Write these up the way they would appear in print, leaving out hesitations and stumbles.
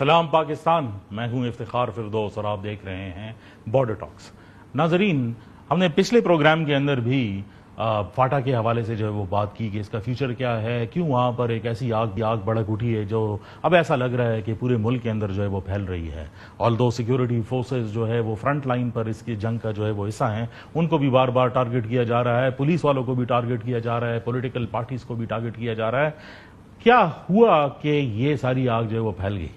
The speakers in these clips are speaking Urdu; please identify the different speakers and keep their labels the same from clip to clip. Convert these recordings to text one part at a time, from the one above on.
Speaker 1: سلام پاکستان، میں ہوں افتخار فردوس اور آپ دیکھ رہے ہیں بارڈر ٹاکس۔ ناظرین، ہم نے پچھلے پروگرام کے اندر بھی فاٹا کے حوالے سے جو ہے وہ بات کی کہ اس کا فیوچر کیا ہے، کیوں وہاں پر ایک ایسی آگ بڑک اٹھی ہے جو اب ایسا لگ رہا ہے کہ پورے ملک کے اندر جو ہے وہ پھیل رہی ہے۔ آلدو سیکیورٹی فورسز جو ہے وہ فرنٹ لائن پر اس کی جنگ کا جو ہے وہ حصہ ہیں، ان کو بھی بار بار ٹارگٹ کیا جا رہا ہے، پولیس والوں کو بھی ٹارگٹ کیا جا رہا ہے، پولیٹیکل پارٹیز کو بھی ٹارگٹ کیا جا رہا ہے۔ کیا ہوا کہ یہ ساری آگ جو ہے وہ پھیل گئی؟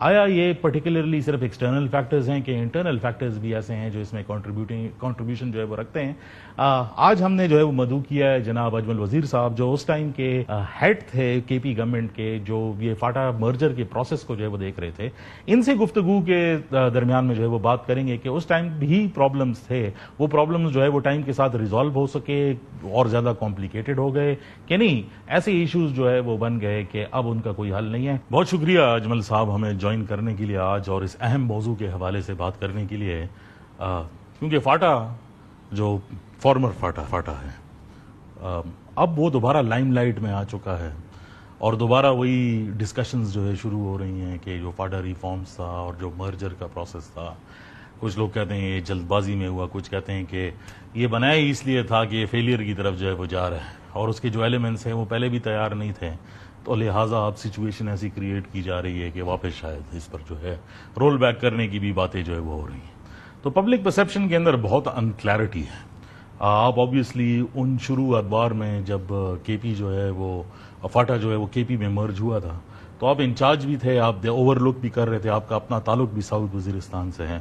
Speaker 1: آیا یہ پرٹیکولرلی صرف ایکسٹرنل فیکٹرز ہیں کہ انٹرنل فیکٹرز بھی ایسے ہیں جو اس میں کنٹریبیوشن جو ہے وہ رکھتے ہیں؟ آج ہم نے جو ہے وہ مدعو کیا ہے جناب اجمل وزیر صاحب، جو اس ٹائم کے ہیڈ تھے کے پی گورنمنٹ کے، جو یہ فاٹا مرجر کے پروسیس کو جو ہے وہ دیکھ رہے تھے۔ ان سے گفتگو کے درمیان میں جو ہے وہ بات کریں گے کہ اس ٹائم بھی پرابلمز تھے، وہ پرابلمز جو ہے وہ ٹائم کے ساتھ ریزالو ہو سکے اور زیادہ کمپلیکیٹڈ ہو گئے کہ نہیں، ایسے ایشوز جو ہے وہ بن گئے کہ اب ان کا کوئی حل نہیں ہے۔ بہت شکریہ اجمل صاحب ہمیں جوائن کرنے کے لیے آج اور اس اہم موضوع کے حوالے سے بات کرنے کے لیے، کیونکہ فاٹا جو فارمر فاٹا ہے اب وہ دوبارہ لائم لائٹ میں آ چکا ہے اور دوبارہ وہی ڈسکشنز جو ہے شروع ہو رہی ہیں کہ جو فاٹا ریفارمز تھا اور جو مرجر کا پروسیس تھا، کچھ لوگ کہتے ہیں یہ جلد بازی میں ہوا، کچھ کہتے ہیں کہ یہ بنایا ہی اس لیے تھا کہ یہ فیلئر کی طرف جو ہے وہ جا رہا ہے اور اس کے جو ایلیمنٹس ہیں وہ پہلے بھی تیار نہیں تھے، تو لہٰذا اب سچویشن ایسی کریٹ کی جا رہی ہے کہ واپس شاید اس پر جو ہے رول بیک کرنے کی بھی باتیں جو ہے وہ ہو رہی ہیں۔ تو پبلک پرسیپشن کے اندر بہت انکلیئرٹی ہے۔ آپ آبویسلی ان شروع ادوار میں جب کے پی جو ہے وہ فاٹا جو ہے وہ کے پی میں مرج ہوا تھا تو آپ انچارج بھی تھے، آپ اوور لک بھی کر رہے تھے، آپ کا اپنا تعلق بھی ساؤتھ وزیرستان سے ہے۔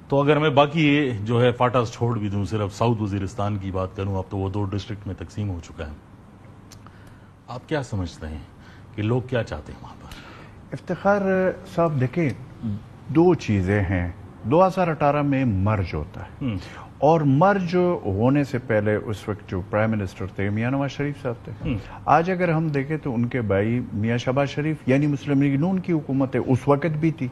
Speaker 1: تو اگر میں باقی جو ہے فاٹا چھوڑ بھی دوں، صرف ساؤتھ وزیرستان کی بات کروں، اب تو وہ 2 ڈسٹرکٹ میں تقسیم ہو چکا ہے۔ آپ کیا سمجھتے ہیں کہ لوگ کیا چاہتے ہیں وہاں پر؟
Speaker 2: افتخار صاحب دیکھیں، 2 چیزیں ہیں۔ 2018 میں مرج ہوتا ہے اور مرج ہونے سے پہلے اس وقت جو پرائم منسٹر تھے میاں نواز شریف صاحب تھے۔ آج اگر ہم دیکھیں تو ان کے بھائی میاں شہباز شریف یعنی مسلم لیگ نون کی حکومت ہے، اس وقت بھی تھی۔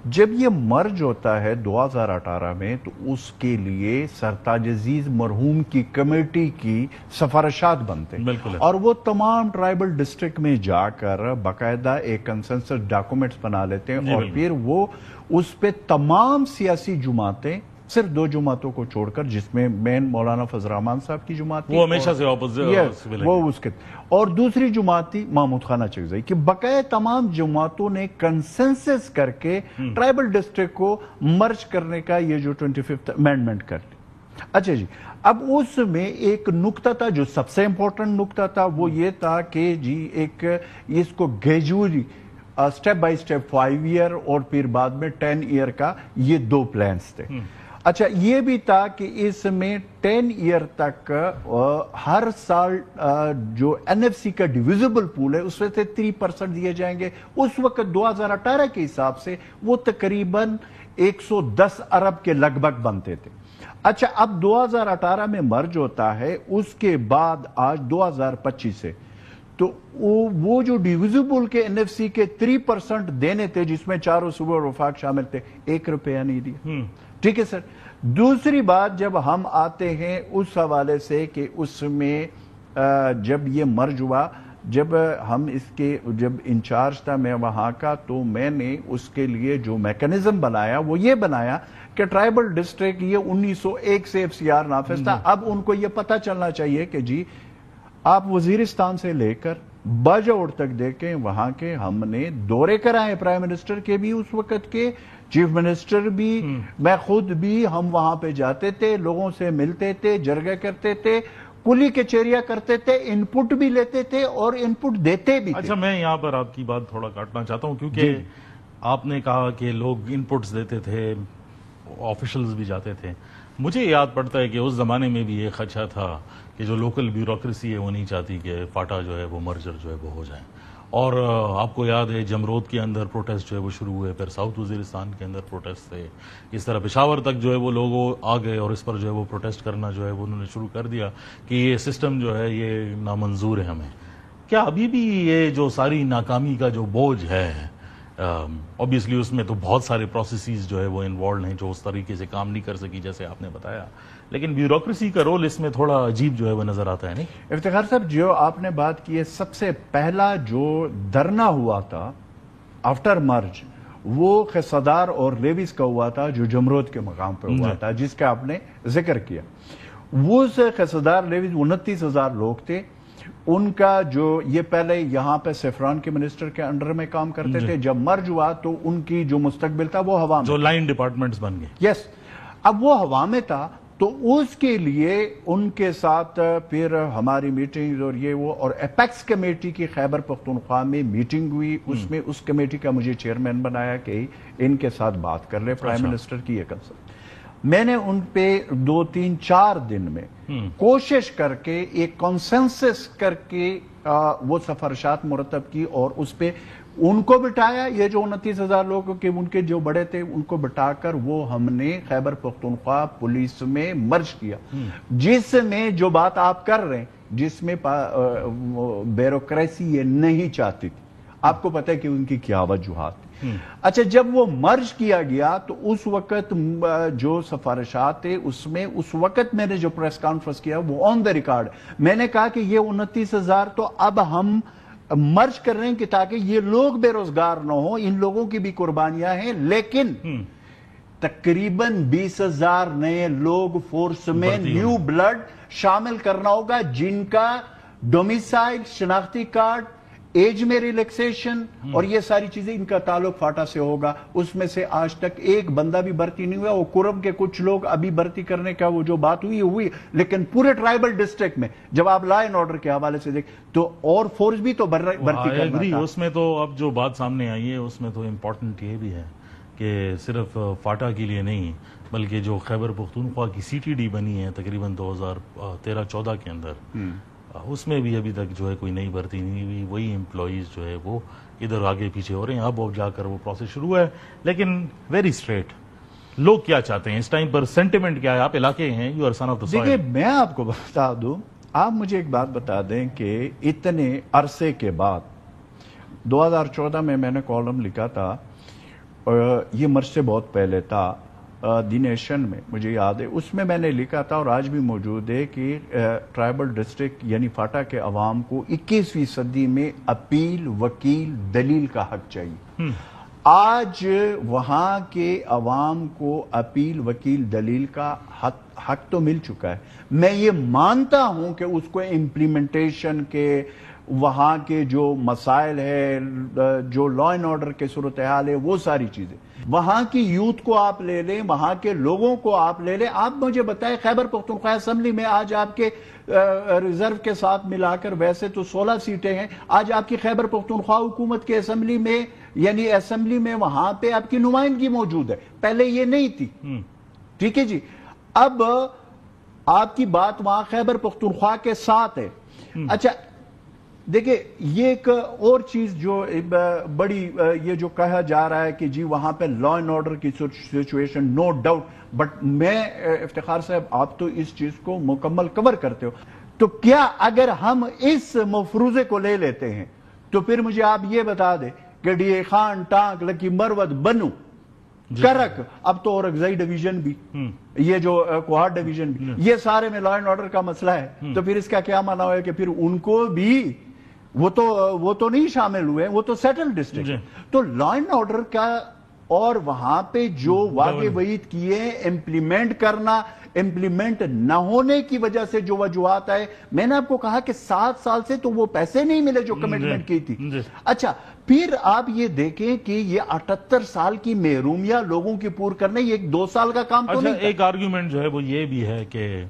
Speaker 2: جب یہ مرج ہوتا ہے 2018 میں تو اس کے لیے سرتاج عزیز مرحوم کی کمیٹی کی سفارشات بنتے ہیں اور وہ تمام ٹرائبل ڈسٹرکٹ میں جا کر باقاعدہ ایک کنسنسس ڈاکومنٹس بنا لیتے ہیں اور پھر وہ اس پہ تمام سیاسی جماعتیں، صرف 2 جماعتوں کو چھوڑ کر، جس میں مین مولانا فضل الرحمان صاحب کی جماعت تھی،
Speaker 1: وہ ہمیشہ سے
Speaker 2: وہ اس کے، اور دوسری جماعت تھی محمود خان اچکزئی، کہ بقایا تمام جماعتوں نے کنسنسس کر کے ٹرائبل ڈسٹرکٹ کو مرج کرنے کا یہ جو 25th امینڈمنٹ کر لی۔ اچھا جی، اب اس میں ایک نکتہ تھا جو سب سے امپورٹنٹ نکتہ تھا، وہ یہ تھا کہ جی ایک اس کو gradually step by step 5 year اور پھر بعد میں 10 ایئر کا یہ 2 پلانز تھے۔ اچھا، یہ بھی تھا کہ اس میں 10 ایئر تک ہر سال جو این ایف سی کا ڈیویزبل پول ہے اس میں سے 3% دیے جائیں گے۔ اس وقت 2018 کے حساب سے وہ تقریباً 110 ارب کے لگ بھگ بنتے تھے۔ اچھا، اب 2018 میں مرج ہوتا ہے، اس کے بعد آج 2025 سے تو وہ جو ڈیویزبل کے این ایف سی کے 3% دینے تھے، جس میں 4 صوبے اور وفاق شامل تھے، 1 روپیہ نہیں دیا۔ ٹھیک ہے سر۔ دوسری بات، جب ہم آتے ہیں اس حوالے سے کہ اس میں جب یہ مرج ہوا، جب ہم اس کے جب انچارج تھا میں وہاں کا، تو میں نے اس کے لیے جو میکنزم بنایا وہ یہ بنایا کہ ٹرائبل ڈسٹرکٹ یہ 1901 سے ایف سی آر نافذ تھا۔ اب ان کو یہ پتا چلنا چاہیے کہ جی آپ وزیرستان سے لے کر باجوڑ تک دیکھیں، وہاں کے ہم نے دورے کرائے، پرائم منسٹر کے بھی اس وقت کے، چیف منسٹر بھی، میں خود بھی، ہم وہاں پہ جاتے تھے، لوگوں سے ملتے تھے، جرگہ کرتے تھے، کلی کچہریاں کرتے تھے، انپٹ بھی لیتے تھے اور انپٹ دیتے بھی تھے۔
Speaker 1: اچھا، میں یہاں پر آپ کی بات تھوڑا کاٹنا چاہتا ہوں، کیونکہ آپ نے کہا کہ لوگ انپٹس دیتے تھے، آفیشلز بھی جاتے تھے۔ مجھے یاد پڑتا ہے کہ اس زمانے میں بھی یہ خدشہ تھا کہ جو لوکل بیوروکریسی ہے وہ نہیں چاہتی کہ فاٹا جو ہے وہ مرجر جو ہے وہ ہو جائے، اور آپ کو یاد ہے جمرود کے اندر پروٹیسٹ جو ہے وہ شروع ہوئے، پھر ساؤتھ وزیرستان کے اندر پروٹیسٹ تھے، اس طرح پشاور تک جو ہے وہ لوگ آ گئے اور اس پر جو ہے وہ پروٹیسٹ کرنا جو ہے وہ انہوں نے شروع کر دیا کہ یہ سسٹم جو ہے یہ نامنظور ہے ہمیں۔ کیا ابھی بھی یہ جو ساری ناکامی کا جو بوجھ ہے، اوبیسلی اس میں تو بہت سارے پروسیسز جو ہے وہ انوالوڈ ہیں جو اس طریقے سے کام نہیں کر سکی جیسے آپ نے بتایا، لیکن بیوروکریسی کا رول اس میں تھوڑا عجیب جو ہے وہ نظر آتا ہے نہیں؟
Speaker 2: افتخار صاحب، جو آپ نے بات کی ہے، سب سے پہلا جو دھرنا ہوا تھا آفٹر مرج وہ خصدار اور لیویز کا ہوا تھا جو جمرود کے مقام پہ ہوا تھا، جس کا آپ نے ذکر کیا. وہ خصدار لیویز 29,000 لوگ تھے. ان کا جو یہ پہلے یہاں پہ سیفران کے منسٹر کے انڈر میں کام کرتے تھے، جب مرج ہوا تو ان کی جو مستقبل تھا وہ ہوا میں،
Speaker 1: جو لائن ڈپارٹمنٹس بن گئے.
Speaker 2: یس. اب وہ ہوا میں تھا تو اس کے لیے ان کے ساتھ پھر ہماری میٹنگ اور یہ وہ، اور ایپیکس کمیٹی کی خیبر پختونخوا میں میٹنگ ہوئی. اس میں اس کمیٹی کا مجھے چیئرمین بنایا کہ ان کے ساتھ بات کر لے پرائم منسٹر کی. یہ کنسرن میں نے ان پہ 2 3 4 دن میں کوشش کر کے ایک کنسنسس کر کے وہ سفارشات مرتب کی، اور اس پہ ان کو بٹایا. یہ جو 29,000 لوگ کے ان کے جو بڑے تھے ان کو بٹا کر وہ ہم نے خیبر پختونخوا پولیس میں مرج کیا، جس میں جو بات آپ کر رہے ہیں، جس میں بیوروکریسی یہ نہیں چاہتی تھی. آپ کو پتہ ہے کہ ان کی کیا وجوہات تھی. اچھا، جب وہ مرج کیا گیا تو اس وقت جو سفارشات تھے اس میں اس وقت میں نے جو پریس کانفرنس کیا وہ آن دا ریکارڈ میں نے کہا کہ یہ 29,000 تو اب ہم مرج کر رہے ہیں کہ تاکہ یہ لوگ بے روزگار نہ ہوں، ان لوگوں کی بھی قربانیاں ہیں، لیکن تقریباً 20,000 نئے لوگ فورس میں نیو بلڈ شامل کرنا ہوگا، جن کا ڈومیسائل، شناختی کارڈ، ایج میں ریلیکسیشن اور یہ ساری چیزیں ان کا تعلق فاٹا سے ہوگا. اس میں سے آج تک ایک بندہ بھی بھرتی نہیں ہوا. وہ کرم کے کچھ لوگ ابھی بھرتی کرنے کا وہ جو بات ہوئی، لیکن پورے ٹرائبل ڈسٹرکٹ میں جب آپ لا اینڈ آرڈر کے حوالے سے دیکھ تو اور فورس بھی تو بھرتی کرنا تھا.
Speaker 1: اس میں تو اب جو بات سامنے آئی ہے اس میں تو امپورٹنٹ یہ بھی ہے کہ صرف فاٹا کے لیے نہیں بلکہ جو خیبر پختونخوا کی سی ٹی ڈی بنی ہے تقریباً 2013-14 کے اندر، اس میں بھی ابھی تک جو ہے کوئی نئی بھرتی نہیں ہوئی. وہی امپلائیز جو ہے وہ ادھر آگے پیچھے ہو رہے ہیں. اب جا کر وہ پروسیس شروع ہے، لیکن ویری اسٹریٹ لوگ کیا چاہتے ہیں اس ٹائم پر؟ سینٹیمنٹ کیا ہے؟ آپ علاقے ہیں، you are son of the soil.
Speaker 2: دیکھیے، میں آپ کو بتا دوں، آپ مجھے ایک بات بتا دیں کہ اتنے عرصے کے بعد 2014 میں نے کالم لکھا تھا، یہ مرچ سے بہت پہلے تھا، دی نیشن میں، مجھے یاد ہے. اس میں نے لکھا تھا اور آج بھی موجود ہے کہ ٹرائبل ڈسٹرکٹ یعنی فاٹا کے عوام کو 21ویں صدی میں اپیل، وکیل، دلیل کا حق چاہیے. آج وہاں کے عوام کو اپیل، وکیل، دلیل کا حق تو مل چکا ہے. میں یہ مانتا ہوں کہ اس کو امپلیمنٹیشن کے وہاں کے جو مسائل ہے، جو لا اینڈ آرڈر کے صورتحال ہے، وہ ساری چیزیں وہاں کی یوتھ کو آپ لے لیں، وہاں کے لوگوں کو آپ لے لیں. آپ مجھے بتائیں، خیبر پختونخوا اسمبلی میں آج آپ کے ریزرو کے ساتھ ملا کر ویسے تو 16 سیٹیں ہیں. آج آپ کی خیبر پختونخوا حکومت کے اسمبلی میں یعنی اسمبلی میں وہاں پہ آپ کی نمائندگی موجود ہے. پہلے یہ نہیں تھی. ٹھیک ہے جی. اب آپ کی بات وہاں خیبر پختونخوا کے ساتھ ہے. اچھا دیکھیں، یہ ایک اور چیز جو بڑی یہ جو کہا جا رہا ہے کہ جی وہاں پہ لا اینڈ آرڈر کی سچویشن، نو ڈاؤٹ، بٹ میں افتخار صاحب آپ تو اس چیز کو مکمل کور کرتے ہو، تو کیا اگر ہم اس مفروضے کو لے لیتے ہیں تو پھر مجھے آپ یہ بتا دیں کہ ڈی اے خان، ٹانک، لکی مروت، بنو، کرک، اب تو اورکزئی ڈویژن بھی، یہ جو کوہاٹ ڈویژن بھی، یہ سارے میں لا اینڈ آرڈر کا مسئلہ ہے. تو پھر اس کا کیا معنی ہے کہ پھر ان کو بھی وہ تو نہیں شامل ہوئے، وہ تو سیٹل ڈسٹرکٹ. تو لا اینڈ آرڈر کا اور وہاں پہ جو واقع وعید کیے امپلیمنٹ کرنا، امپلیمنٹ نہ ہونے کی وجہ سے جو وجوہات آئے، میں نے آپ کو کہا کہ 7 سال سے تو وہ پیسے نہیں ملے جو کمٹمنٹ کی تھی. اچھا، پھر آپ یہ دیکھیں کہ یہ 78 سال کی محرومیاں لوگوں کی پور کرنے، یہ 2 سال کا کام تو نہیں تھا.
Speaker 1: ایک آرگیومنٹ جو ہے وہ یہ بھی ہے کہ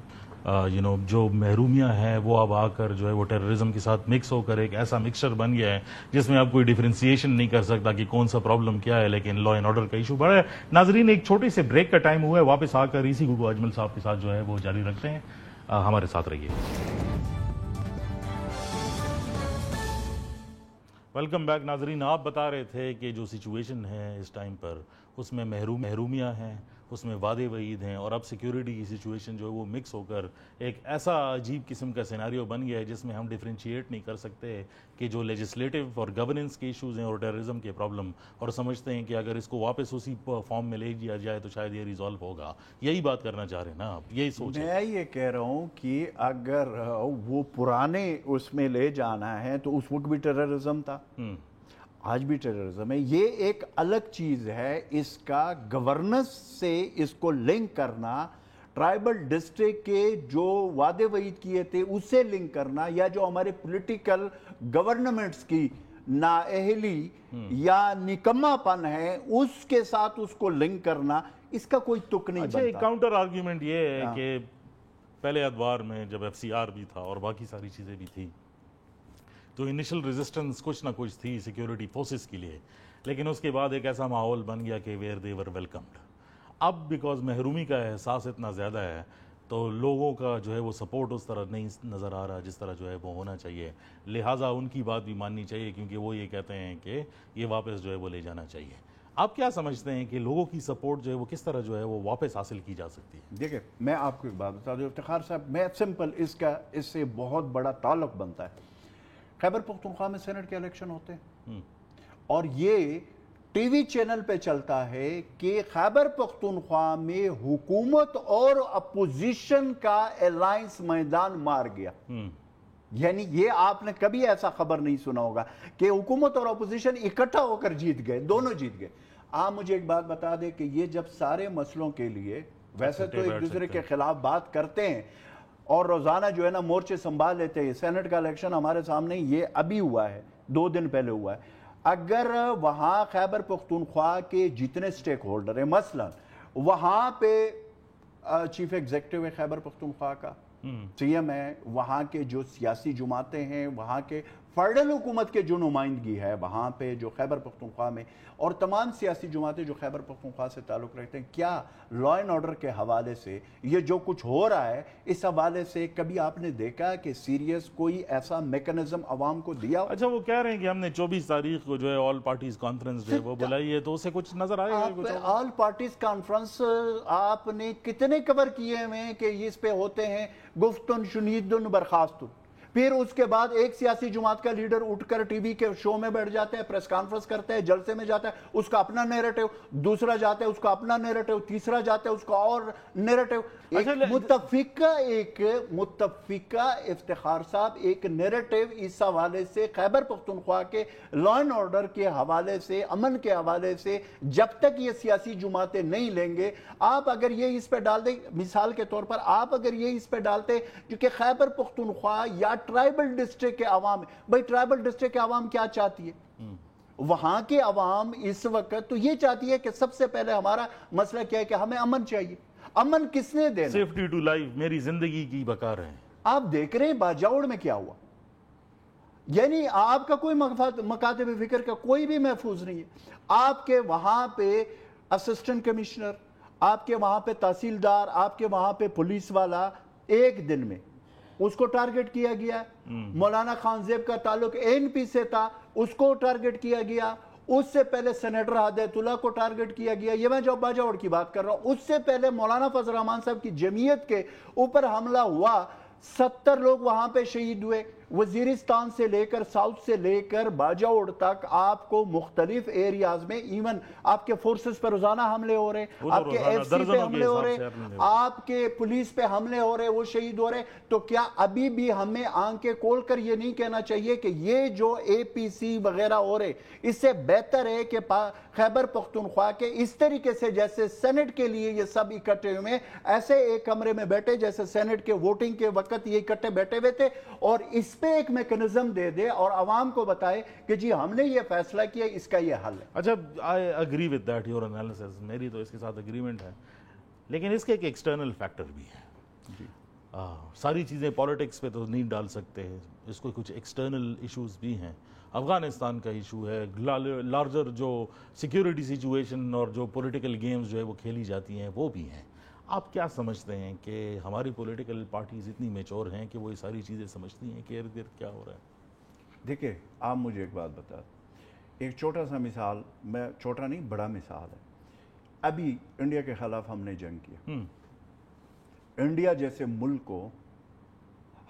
Speaker 1: جو محرومیاں ہیں وہ اب آ کر جو ہے وہ ٹیررزم کے ساتھ مکس ہو کر ایک ایسا مکسچر بن گیا ہے جس میں آپ کوئی ڈیفرینسیشن نہیں کر سکتا کہ کون سا پرابلم کیا ہے، لیکن لا اینڈ آرڈر کا ایشو بڑا ہے. ناظرین، ایک چھوٹے سے بریک کا ٹائم ہوا ہے، واپس آ کر اسی کو اجمل صاحب کے ساتھ جو ہے وہ جاری رکھتے ہیں. ہمارے ساتھ رہیے. Welcome back. ناظرین، آپ بتا رہے تھے کہ جو سچویشن ہے اس ٹائم پر اس میں محرومیاں ہیں، اس میں وعدے وعید ہیں، اور اب سیکیورٹی کی سچویشن جو ہے وہ مکس ہو کر ایک ایسا عجیب قسم کا سیناریو بن گیا ہے جس میں ہم ڈیفرینشیٹ نہیں کر سکتے کہ جو لیجسلیٹو اور گورننس کے ایشوز ہیں اور ٹیررزم کے پرابلم، اور سمجھتے ہیں کہ اگر اس کو واپس اسی فارم میں لے لیا جائے تو شاید یہ ریزالو ہوگا. یہی بات کرنا چاہ رہے ہیں نا آپ؟ یہی سوچ ہے.
Speaker 2: میں یہ کہہ رہا ہوں کہ اگر وہ پرانے اس میں لے جانا ہے تو اس وقت بھی ٹیررزم تھا. آج بھی ٹیررزم ہے. یہ ایک الگ چیز ہے. اس کا گورننس سے اس کو لنک کرنا, ٹرائبل ڈسٹرکٹ کے جو وعدے وعید کیے تھے اس سے لنک کرنا, یا جو ہمارے پولیٹیکل گورنمنٹس کی نااہلی یا نکما پن ہے اس کے ساتھ اس کو لنک کرنا, اس کا کوئی تک نہیں بنتا.
Speaker 1: اچھا, کاؤنٹر آرگیومنٹ یہ ہے کہ پہلے ادوار میں جب ایف سی آر بھی تھا اور باقی ساری چیزیں بھی تھی تو انیشل ریزسٹنس کچھ نہ کچھ تھی سیکیورٹی فورسز کے لیے, لیکن اس کے بعد ایک ایسا ماحول بن گیا کہ ویئر دے ور ویلکمڈ. اب بیکاز محرومی کا احساس اتنا زیادہ ہے تو لوگوں کا جو ہے وہ سپورٹ اس طرح نہیں نظر آ رہا جس طرح جو ہے وہ ہونا چاہیے, لہٰذا ان کی بات بھی ماننی چاہیے کیونکہ وہ یہ کہتے ہیں کہ یہ واپس جو ہے وہ لے جانا چاہیے. آپ کیا سمجھتے ہیں کہ لوگوں کی سپورٹ جو ہے وہ کس طرح جو ہے وہ واپس حاصل کی جا سکتی ہے؟
Speaker 2: دیکھیں, میں آپ کو ایک بات بتا دوں افتخار صاحب, میں سمپل اس سے بہت بڑا تعلق بنتا ہے. خیبر پختونخوا میں سینٹ کے الیکشن ہوتے ہیں اور یہ ٹی وی چینل پہ چلتا ہے کہ خیبر پختونخوا میں حکومت اور اپوزیشن کا الائنس میدان مار گیا. یعنی یہ آپ نے کبھی ایسا خبر نہیں سنا ہوگا کہ حکومت اور اپوزیشن اکٹھا ہو کر جیت گئے, دونوں جیت گئے. آپ مجھے ایک بات بتا دیں کہ یہ جب سارے مسئلوں کے لیے ویسے تو ایک دوسرے کے خلاف بات کرتے ہیں اور روزانہ جو ہے نا مورچے سنبھال لیتے ہیں. سینٹ کا الیکشن ہمارے سامنے یہ ابھی ہوا ہے, 2 دن پہلے ہوا ہے. اگر وہاں خیبر پختونخوا کے جتنے سٹیک ہولڈر ہیں, مثلا وہاں پہ چیف ایگزیکٹو ہے خیبر پختونخوا کا, سی ایم ہے, وہاں کے جو سیاسی جماعتیں ہیں, وہاں کے فیڈرل حکومت کے جو نمائندگی ہے وہاں پہ جو خیبر پختونخوا میں, اور تمام سیاسی جماعتیں جو خیبر پختونخوا سے تعلق رکھتے ہیں, کیا لا اینڈ آرڈر کے حوالے سے یہ جو کچھ ہو رہا ہے اس حوالے سے کبھی آپ نے دیکھا کہ سیریس کوئی ایسا میکنزم عوام کو دیا؟
Speaker 1: اچھا, وہ کہہ رہے ہیں کہ ہم نے 24 تاریخ کو جو ہے آل پارٹیز کانفرنس جو ہے وہ بلائی ہے, تو اسے کچھ نظر آئے گا؟
Speaker 2: آل پارٹیز کانفرنس آپ نے کتنے کور کیے ہوئے کہ اس پہ ہوتے ہیں گفتن شنیدن برخاستن, پھر اس کے بعد ایک سیاسی جماعت کا لیڈر اٹھ کر ٹی وی کے شو میں بیٹھ جاتا ہے, پریس کانفرنس کرتا ہے, جلسے میں جاتا ہے, اس کا اپنا نیریٹو, دوسرا جاتا ہے اس کا اپنا نیریٹو, تیسرا جاتا ہے اس کا اور نیریٹو. متفقہ افتخار صاحب ایک نیریٹو اس حوالے سے خیبر پختونخوا کے لا اینڈ آرڈر کے حوالے سے, امن کے حوالے سے جب تک یہ سیاسی جماعتیں نہیں لیں گے, آپ اگر یہ اس پہ ڈال دیں, مثال کے طور پر آپ اگر یہ اس پہ ڈالتے جو کہ خیبر پختونخوا یا ٹرائبل ڈسٹرکٹ کے عوام, بھئی ٹرائبل ڈسٹرکٹ کے عوام کیا چاہتی ہے؟ وہاں کے عوام اس وقت تو یہ چاہتی ہے کہ سب سے پہلے ہمارا مسئلہ کیا ہے کہ ہمیں امن چاہیے. امن کس نے دینا؟
Speaker 1: سیفٹی ٹو لائف, میری زندگی کی بقا رہے.
Speaker 2: آپ دیکھ رہے ہیں باجوڑ میں کیا ہوا, یعنی آپ کا کوئی مکاتب فکر کا کوئی بھی محفوظ نہیں ہے. آپ کے وہاں پہ اسسٹنٹ کمشنر, آپ کے وہاں پہ تحصیلدار, آپ کے وہاں پہ پولیس والا, ایک دن میں اس کو ٹارگٹ کیا گیا. مولانا خان زیب کا تعلق این پی سے تھا, اس کو ٹارگٹ کیا گیا. اس سے پہلے سینیٹر ہدایت اللہ کو ٹارگٹ کیا گیا. یہ میں جو باجوڑ کی بات کر رہا ہوں, اس سے پہلے مولانا فضل الرحمان صاحب کی جمعیت کے اوپر حملہ ہوا, 70 لوگ وہاں پہ شہید ہوئے. وزیرستان سے لے کر ساؤتھ سے لے کر باجوڑ تک آپ کو مختلف ایریاز میں ایون آپ کے فورسز پہ روزانہ حملے ہو رہے, آپ کے ایف سی پہ حملے ہو رہے, آپ کے پولیس پہ حملے ہو رہے, وہ شہید ہو رہے. تو کیا ابھی بھی ہمیں آنکھیں کھول کر یہ نہیں کہنا چاہیے کہ یہ جو اے پی سی وغیرہ ہو رہے, اس سے بہتر ہے کہ خیبر پختونخوا کے اس طریقے سے جیسے سینٹ کے لیے یہ سب اکٹھے ہوئے, ایسے ایک کمرے میں بیٹھے جیسے سینٹ کے ووٹنگ کے وقت یہ اکٹھے بیٹھے ہوئے تھے, اور اس پہ ایک میکنزم دے دے اور عوام کو بتائے کہ جی ہم نے یہ فیصلہ کیا, اس کا یہ حل ہے.
Speaker 1: اچھا, I agree with that your analysis, میری تو اس کے ساتھ اگریمنٹ ہے, لیکن اس کے ایک ایکسٹرنل فیکٹر بھی ہے. ساری چیزیں پالیٹکس پہ تو نہیں ڈال سکتے, اس کو کچھ ایکسٹرنل ایشوز بھی ہیں. افغانستان کا ایشو ہے, لارجر جو سیکیورٹی سچویشن اور جو پولیٹیکل گیمز جو ہے وہ کھیلی جاتی ہیں وہ بھی ہیں. آپ کیا سمجھتے ہیں کہ ہماری پولیٹیکل پارٹیز اتنی میچور ہیں کہ وہ یہ ساری چیزیں سمجھتی ہیں کہ ارد گرد کیا ہو رہا ہے؟
Speaker 2: دیکھیں, آپ مجھے ایک بات بتا, ایک چھوٹا سا مثال, میں چھوٹا نہیں بڑا مثال ہے. ابھی انڈیا کے خلاف ہم نے جنگ کیا, انڈیا جیسے ملک کو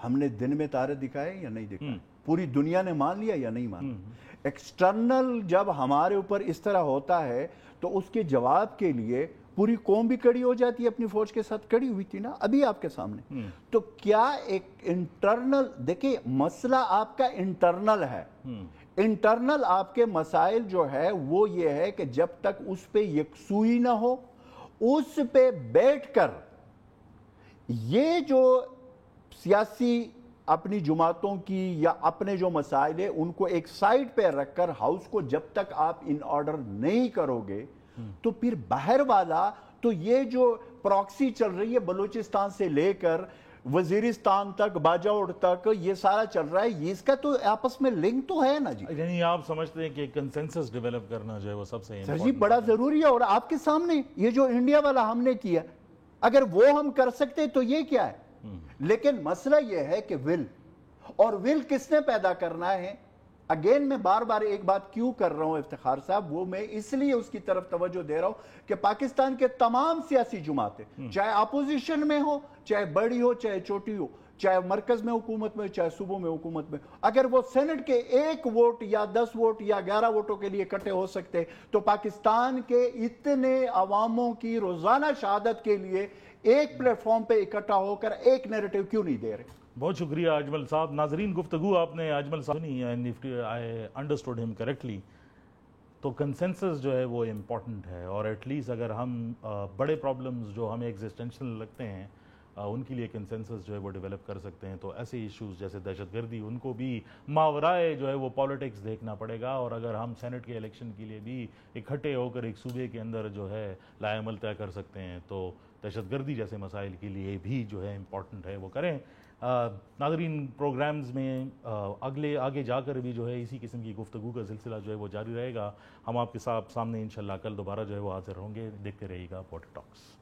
Speaker 2: ہم نے دن میں تارے دکھائے یا نہیں دکھائے؟ پوری دنیا نے مان لیا یا نہیں مان؟ ایکسٹرنل جب ہمارے اوپر اس طرح ہوتا ہے تو اس کے جواب کے لیے پوری قوم بھی کڑی ہو جاتی ہے, اپنی فوج کے ساتھ کڑی ہوئی تھی نا ابھی آپ کے سامنے. تو کیا ایک انٹرنل, دیکھیں مسئلہ آپ کا انٹرنل ہے, انٹرنل آپ کے مسائل جو ہے وہ یہ ہے کہ جب تک اس پہ یکسوئی نہ ہو، اس پہ بیٹھ کر یہ جو سیاسی اپنی جماعتوں کی یا اپنے جو مسائل ہیں ان کو ایک سائڈ پہ رکھ کر ہاؤس کو جب تک آپ ان آرڈر نہیں کرو گے تو پھر باہر والا تو یہ جو پراکسی چل رہی ہے بلوچستان سے لے کر وزیرستان تک، باجوڑ تک، یہ سارا چل رہا ہے، یہ اس کا تو آپس میں لنک تو ہے نا جی.
Speaker 1: یعنی آپ سمجھتے ہیں کہ کنسنسس ڈیولپ کرنا جو ہے وہ سب سے
Speaker 2: سر جی بڑا ضروری ہے، اور آپ کے سامنے یہ جو انڈیا والا ہم نے کیا اگر وہ ہم کر سکتے تو یہ کیا ہے. لیکن مسئلہ یہ ہے کہ ول، اور ول کس نے پیدا کرنا ہے. اگین میں بار بار ایک بات کیوں کر رہا ہوں افتخار صاحب، وہ میں اس لیے اس کی طرف توجہ دے رہا ہوں کہ پاکستان کے تمام سیاسی جماعتیں چاہے اپوزیشن میں ہو، چاہے بڑی ہو، چاہے چھوٹی ہو، چاہے مرکز میں حکومت میں، چاہے صوبوں میں حکومت میں، اگر وہ سینٹ کے 1 ووٹ یا 10 ووٹ یا 11 ووٹوں کے لیے اکٹھے ہو سکتے تو پاکستان کے اتنے عواموں کی روزانہ شہادت کے لیے ایک پلیٹ فارم پہ اکٹھا ہو کر ایک نیریٹو کیوں نہیں دے رہے.
Speaker 1: بہت شکریہ اجمل صاحب. ناظرین گفتگو آپ نے اجمل صاحب نہیں، آئی انڈرسٹوڈ ہم کریکٹلی. تو کنسنسس جو ہے وہ امپورٹنٹ ہے، اور ایٹ لیسٹ اگر ہم بڑے پرابلمز جو ہمیں ایگزسٹینشنل لگتے ہیں ان کے لیے کنسنسس جو ہے وہ ڈیولپ کر سکتے ہیں، تو ایسے ایشوز جیسے دہشت گردی ان کو بھی ماورائے جو ہے وہ پالیٹکس دیکھنا پڑے گا. اور اگر ہم سینٹ کے الیکشن کے لیے بھی اکٹھے ہو کر ایک صوبے کے اندر جو ہے لائے عمل طے کر سکتے ہیں تو دہشت گردی جیسے مسائل کے لیے بھی جو ہے امپورٹنٹ ہے وہ کریں. ناظرین پروگرامز میں آگے جا کر بھی جو ہے اسی قسم کی گفتگو کا سلسلہ جو ہے وہ جاری رہے گا. ہم آپ کے سامنے انشاءاللہ کل دوبارہ جو ہے وہ حاضر ہوں گے. دیکھتے رہیے گا بارڈر ٹاکس.